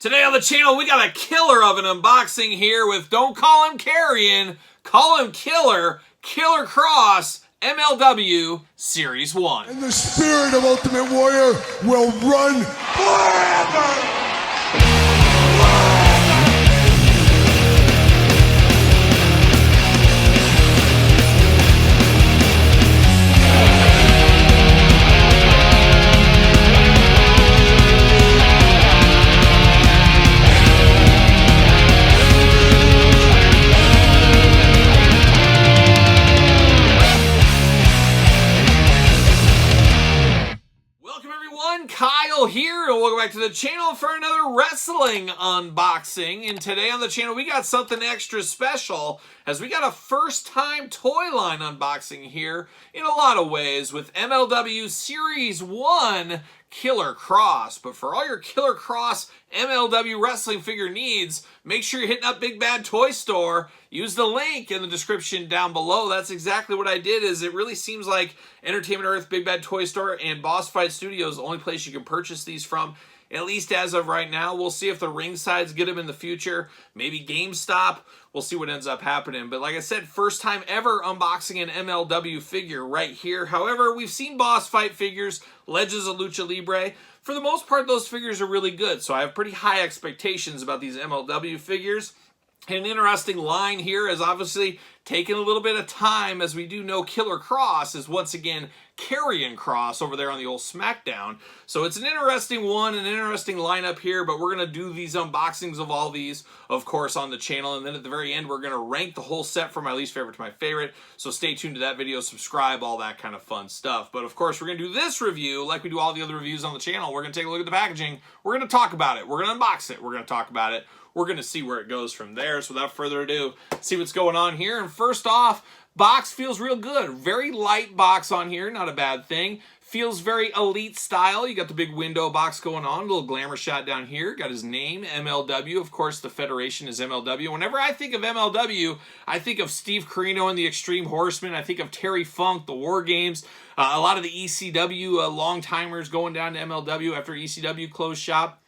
Today on the channel, we got a killer of an unboxing here with don't call him Carrion, call him Killer, Killer Kross MLW Series 1. And the spirit of Ultimate Warrior will run forever! Kyle here, and welcome back to the channel for another wrestling unboxing. And today on the channel, we got something extra special, as we got a first-time toy line unboxing here in a lot of ways with MLW Series 1 Killer Kross. But for all your Killer Kross MLW wrestling figure needs, make sure you're hitting up Big Bad Toy Store. Use the link in the description down below. That's exactly what I did. Is it really seems like Entertainment Earth, Big Bad Toy Store, and Boss Fight Studios the only place you can purchase these from, at least as of right now. We'll see if the ringsides get them in the future. Maybe GameStop. We'll see what ends up happening. But like I said, first time ever unboxing an MLW figure right here. However, we've seen Boss Fight figures, Legends of Lucha Libre. For the most part, those figures are really good. So I have pretty high expectations about these MLW figures. An interesting line here is obviously taking a little bit of time, as we do know Killer Kross is once again Carrion Kross over there on the old SmackDown. So it's an interesting one, an interesting lineup here, but we're going to do these unboxings of all these, of course, on the channel. And then at the very end, we're going to rank the whole set from my least favorite to my favorite. So stay tuned to that video, subscribe, all that kind of fun stuff. But of course, we're going to do this review like we do all the other reviews on the channel. We're going to take a look at the packaging. We're going to talk about it. We're going to unbox it. We're going to talk about it. We're going to see where it goes from there. So without further ado, see what's going on here. And first off, box feels real good. Very light box on here, not a bad thing. Feels very elite style. You got the big window box going on, a little glamour shot down here. Got his name, MLW. Of course, the Federation is MLW. Whenever I think of MLW, I think of Steve Corino and the Extreme Horsemen. I think of Terry Funk, the War Games. A lot of the ECW long-timers going down to MLW after ECW closed shop.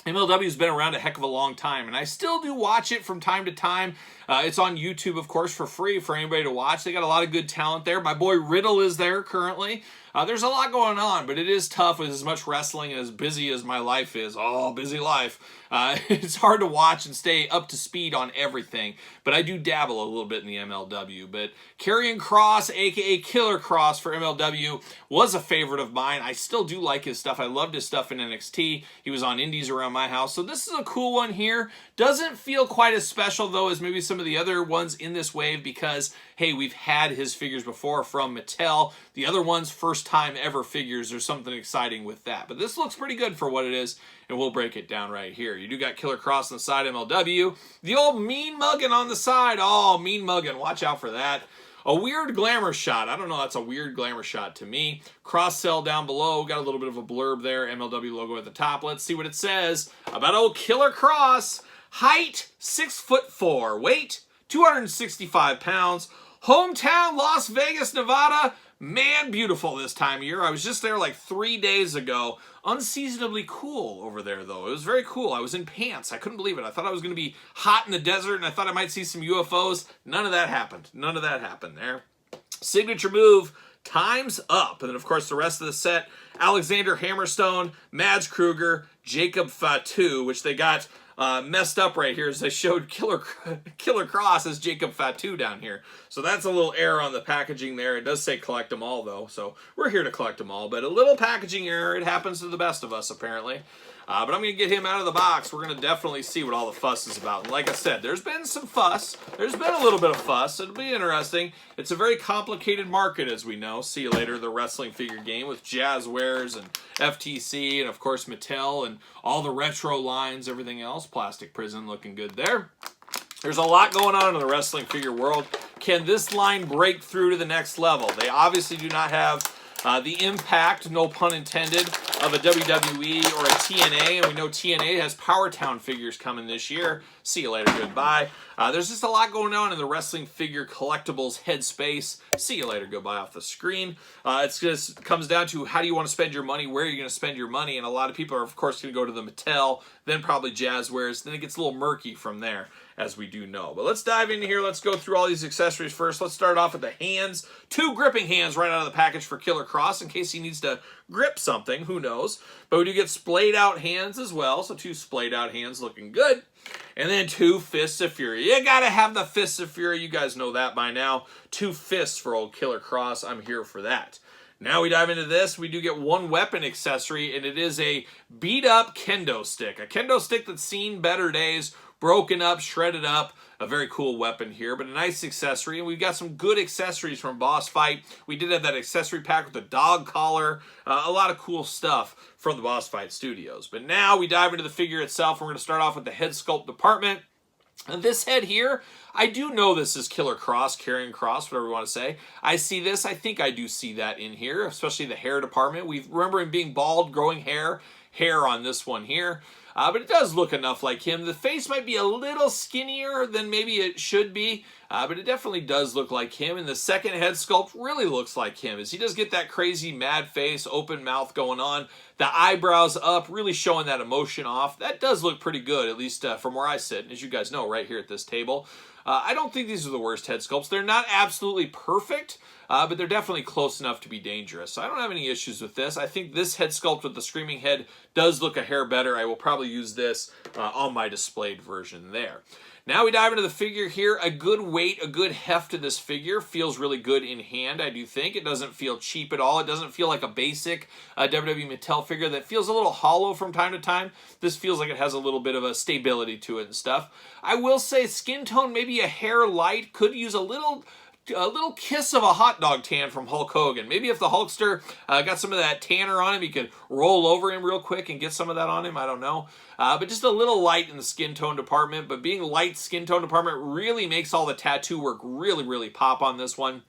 MLW's been around a heck of a long time, and I still do watch it from time to time. It's on YouTube, of course, for free for anybody to watch. They got a lot of good talent there. My boy Riddle is there currently. There's a lot going on, but it is tough with as much wrestling and as busy as my life is. Oh, busy life. It's hard to watch and stay up to speed on everything, but I do dabble a little bit in the MLW. But Carrion Kross, aka Killer Kross for MLW, was a favorite of mine. I still do like his stuff. I loved his stuff in NXT. He was on indies around my house. So this is a cool one here. Doesn't feel quite as special, though, as maybe some of the other ones in this wave because, hey, we've had his figures before from Mattel. The other ones, first time ever figures. There's something exciting with that. But this looks pretty good for what it is, and we'll break it down right here. You do got Killer Kross on the side, MLW. The old Mean Muggin on the side. Oh, Mean Muggin. Watch out for that. A weird glamour shot. I don't know. That's a weird glamour shot to me. Cross sell down below. Got a little bit of a blurb there. MLW logo at the top. Let's see what it says about old Killer Kross. Height, 6'4". Weight, 265 pounds. Hometown, Las Vegas, Nevada. Man, beautiful this time of year. I was just there like 3 days ago. Unseasonably cool over there, though. It was very cool. I was in pants. I couldn't believe it. I thought I was going to be hot in the desert, and I thought I might see some UFOs. None of that happened. None of that happened there. Signature move, Time's Up. And then, of course, the rest of the set, Alexander Hammerstone, Mads Kruger, Jacob Fatu, which they got messed up right here as they showed Killer Kross as Jacob Fatu down here. So that's a little error on the packaging there. It does say collect them all, though, so we're here to collect them all. But a little packaging error. It happens to the best of us, apparently. But I'm going to get him out of the box. We're going to definitely see what all the fuss is about. And like I said, there's been some fuss. There's been a little bit of fuss. It'll be interesting. It's a very complicated market, as we know. See you later, the wrestling figure game with Jazzwares and FTC and, of course, Mattel and all the retro lines, everything else. Plastic Prison looking good there. There's a lot going on in the wrestling figure world. Can this line break through to the next level? They obviously do not have the impact, no pun intended, of a WWE or a TNA, and we know TNA has Power Town figures coming this year. See you later, goodbye. There's just a lot going on in the wrestling figure collectibles headspace. See you later, goodbye off the screen. It just comes down to how do you want to spend your money, where are you going to spend your money, and a lot of people are, of course, going to go to the Mattel, then probably Jazzwares, then it gets a little murky from there, as we do know. But let's dive into here. Let's go through all these accessories first. Let's start off with the hands. 2 gripping hands right out of the package for Killer Kross in case he needs to grip something. Who knows? But we do get splayed out hands as well. So 2 splayed out hands looking good. And then 2 Fists of Fury. You gotta have the Fists of Fury. You guys know that by now. 2 fists for old Killer Kross. I'm here for that. Now we dive into this. We do get 1 weapon accessory, and it is a beat-up kendo stick. A kendo stick that's seen better days, broken up, shredded up. A very cool weapon here, but a nice accessory. And we've got some good accessories from Boss Fight. We did have that accessory pack with the dog collar. A lot of cool stuff from the Boss Fight Studios. But now we dive into the figure itself. We're going to start off with the head sculpt department. And this head here, I do know this is Killer Kross, Karrion Kross, whatever you want to say. I see this. I think I do see that in here, especially the hair department. We remember him being bald, growing hair on this one here. But it does look enough like him. The face might be a little skinnier than maybe it should be, but it definitely does look like him. And the second head sculpt really looks like him, as he does get that crazy mad face, open mouth going on. The eyebrows up, really showing that emotion off. That does look pretty good, at least from where I sit. And as you guys know, right here at this table. I don't think these are the worst head sculpts. They're not absolutely perfect, but they're definitely close enough to be dangerous. So I don't have any issues with this. I think this head sculpt with the screaming head does look a hair better. I will probably use this on my displayed version there. Now we dive into the figure here. A good weight, a good heft to this figure. Feels really good in hand, I do think. It doesn't feel cheap at all. It doesn't feel like a basic WWE Mattel figure that feels a little hollow from time to time. This feels like it has a little bit of a stability to it and stuff. I will say skin tone maybe a hair light. Could use a little kiss of a hot dog tan from Hulk Hogan. Maybe if the Hulkster got some of that tanner on him, he could roll over him real quick and get some of that on him. I don't know. But just a little light in the skin tone department. But being light skin tone department really makes all the tattoo work really, really pop on this one.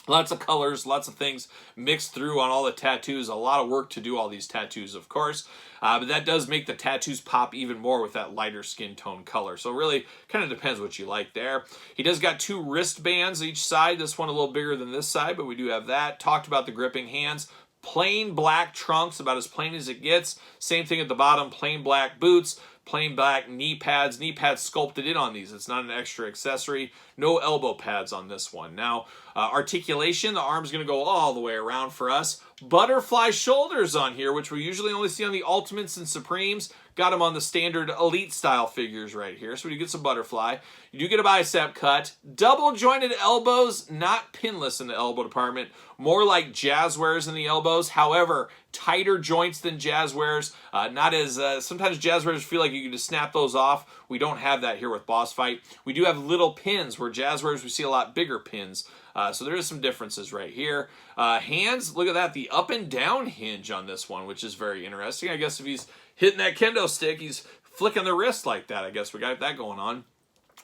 Lots of colors, lots of things mixed through on all the tattoos. A lot of work to do all these tattoos, of course. But that does make the tattoos pop even more with that lighter skin tone color. So really kind of depends what you like there. He does got 2 wristbands each side. This one a little bigger than this side, but we do have that. Talked about the gripping hands. Plain black trunks, about as plain as it gets. Same thing at the bottom, plain black boots. Plain black knee pads sculpted in on these. It's not an extra accessory. No elbow pads on this one. Now, articulation, the arm's going to go all the way around for us. Butterfly shoulders on here, which we usually only see on the Ultimates and Supremes. Got them on the standard Elite style figures right here. So we do get some butterfly. You do get a bicep cut. Double jointed elbows, not pinless in the elbow department. More like Jazzwares in the elbows. However, tighter joints than Jazzwares. Not as, sometimes Jazzwares feel like you can just snap those off. We don't have that here with Boss Fight. We do have little pins, where Jazzwares we see a lot bigger pins. So there is some differences right here. Hands, look at that. The up and down hinge on this one, which is very interesting. I guess if he's hitting that kendo stick, he's flicking the wrist like that. I guess we got that going on.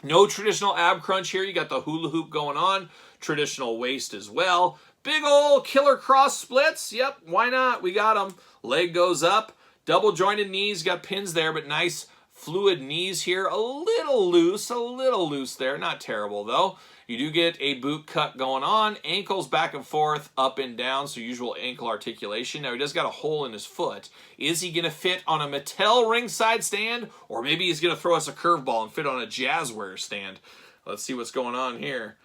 No traditional ab crunch here. You got the hula hoop going on. Traditional waist as well. Big old Killer Kross splits. Yep, why not? We got them. Leg goes up. Double jointed knees. Got pins there, but nice fluid knees here. A little loose there. Not terrible, though. You do get a boot cut going on. Ankles back and forth, up and down, so usual ankle articulation. Now, he does got a hole in his foot. Is he going to fit on a Mattel ringside stand? Or maybe he's going to throw us a curveball and fit on a Jazzware stand. Let's see what's going on here.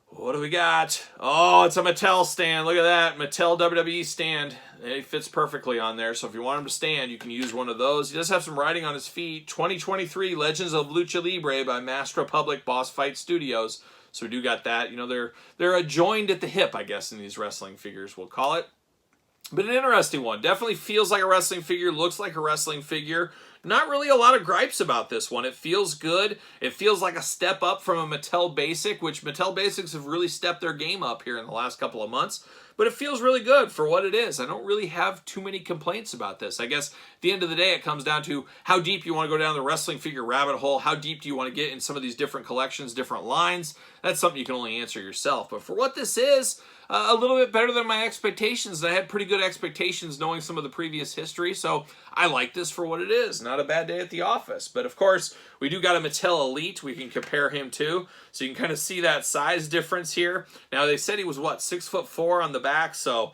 What do we got? Oh, it's a Mattel stand. Look at that. Mattel WWE stand. It fits perfectly on there. So if you want him to stand, you can use one of those. He does have some writing on his feet. 2023 Legends of Lucha Libre by Master Republic Boss Fight Studios. So we do got that. You know, they're adjoined at the hip, I guess, in these wrestling figures, we'll call it. But an interesting one. Definitely feels like a wrestling figure. Looks like a wrestling figure. not really a lot of gripes about this one. It feels good. It feels like a step up from a Mattel Basic, which Mattel Basics have really stepped their game up here in the last couple of months. But it feels really good for what it is. I don't really have too many complaints about this. I guess at the end of the day, it comes down to how deep you want to go down the wrestling figure rabbit hole. How deep do you want to get in some of these different collections, different lines? That's something you can only answer yourself. But for what this is, a little bit better than my expectations. I had pretty good expectations knowing some of the previous history, so I like this for what it is. Not a bad day at the office. But of course, we do got a Mattel Elite we can compare him to, so you can kind of see that size difference here. Now, they said he was, what, 6'4" on the back, so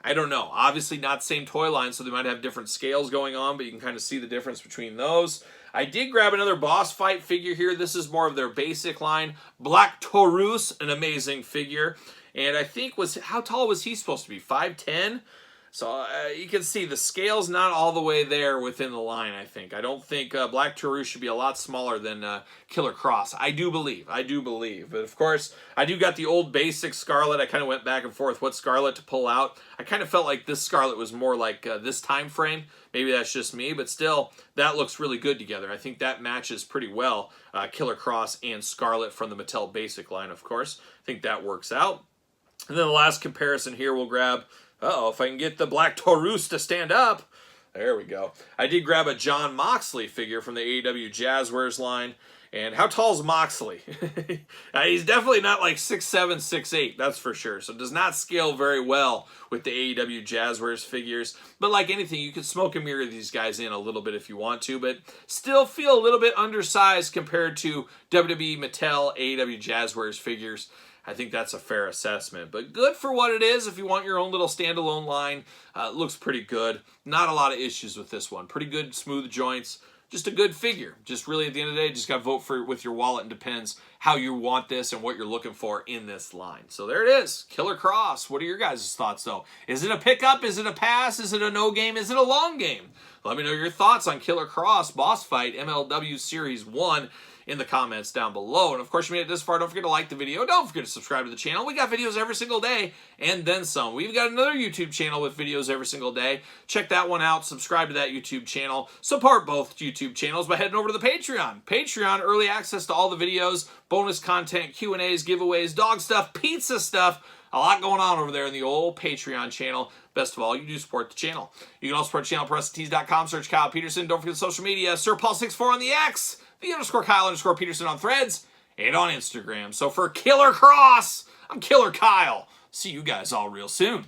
I don't know. Obviously not same toy line, so they might have different scales going on, but you can kind of see the difference between those. I did grab another boss fight figure here. This is more of their basic line. Black Taurus, an amazing figure. And I think, how tall was he supposed to be? 5'10"? So you can see the scale's not all the way there within the line, I think. I don't think Black Taurus should be a lot smaller than Killer Kross. I do believe. But of course, I do got the old basic Scarlet. I kind of went back and forth what Scarlet to pull out. I kind of felt like this Scarlet was more like this time frame. Maybe that's just me, but still, that looks really good together. I think that matches pretty well Killer Kross and Scarlet from the Mattel Basic line, of course. I think that works out. And then the last comparison here, we'll grab, if I can get the Black Taurus to stand up. There we go. I did grab a John Moxley figure from the AEW Jazzwares line. And how tall is Moxley? He's definitely not like 6'7", 6'8", that's for sure. So it does not scale very well with the AEW Jazzwares figures. But like anything, you can smoke and mirror these guys in a little bit if you want to, but still feel a little bit undersized compared to WWE Mattel AEW Jazzwares figures. I think that's a fair assessment. But good for what it is if you want your own little standalone line. It looks pretty good. Not a lot of issues with this one. Pretty good, smooth joints. Just a good figure. Just really at the end of the day, just got to vote for it with your wallet, and depends how you want this and what you're looking for in this line. So there it is. Killer Kross. What are your guys' thoughts though? Is it a pickup? Is it a pass? Is it a no game? Is it a long game? Let me know your thoughts on Killer Kross Boss Fight MLW Series 1 in the comments down below. And of course, you made it this far, don't forget to like the video. Don't forget to subscribe to the channel. We got videos every single day and then some. We've got another YouTube channel with videos every single day. Check that one out. Subscribe to that YouTube channel. Support both YouTube channels by heading over to the Patreon. Patreon, early access to all the videos, bonus content, Q&As, giveaways, dog stuff, pizza stuff. A lot going on over there in the old Patreon channel. Best of all, you do support the channel. You can also support the channel at PressTees.com. Search Kyle Peterson. Don't forget social media. SirPaul64 on the X. _Kyle_Peterson on Threads. And on Instagram. So for Killer Kross, I'm Killer Kyle. See you guys all real soon.